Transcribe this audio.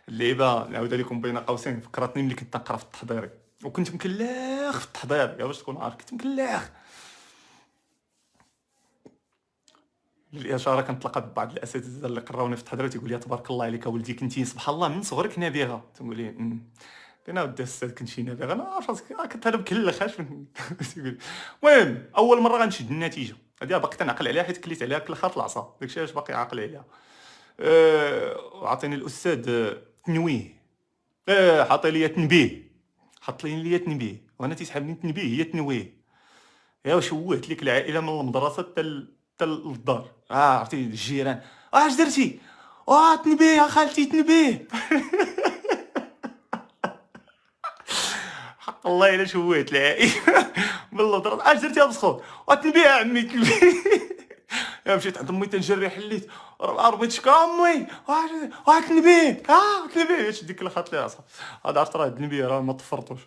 اللعيبه نعاودها لكم بين قوسين فكرتني ملي كنت نقرا في التحضيري، وكنت مكلاخ في التحضير يا باش تكون عارف كنت مكلاخ. الاشاره كنتلاقى ببعض الاساتذه اللي قراوني في التحضير تيقول لي تبارك الله عليك اولدي كنتي سبحان الله من صغرك نابغه، تنقول لي فين اودي الاستاذ كنتي نابغه انا عارف راسك كنت انا مكلخ اش تيقول. المهم اول مره غنشد النتيجه هذه باقي تنعقل عليها حيت كليت عليها كل خاط العصا داكشي اش باقي عاقل عليها. عطيني الاستاذ تنويه، عطي لي تنبيه، حط لي تنبيه وانا تيسحبني تنبيه هي تنويه. يا شوهت لك العائله من المدرسه حتى للدار، عرفتي الجيران اش درتي، تنبيه يا خالتي تنبيه. حق الله الا شوهت العائله من المدرسه اش درتي يا مسخوط، تنبيه يا عمي تنبيه. يا مشيت عند امي تنجري حليت ربيت شكا امي تنبيه تنبيه شديك اللي خاط لي راسها هذا عرفت راه التنبيه راه ما طفرتوش.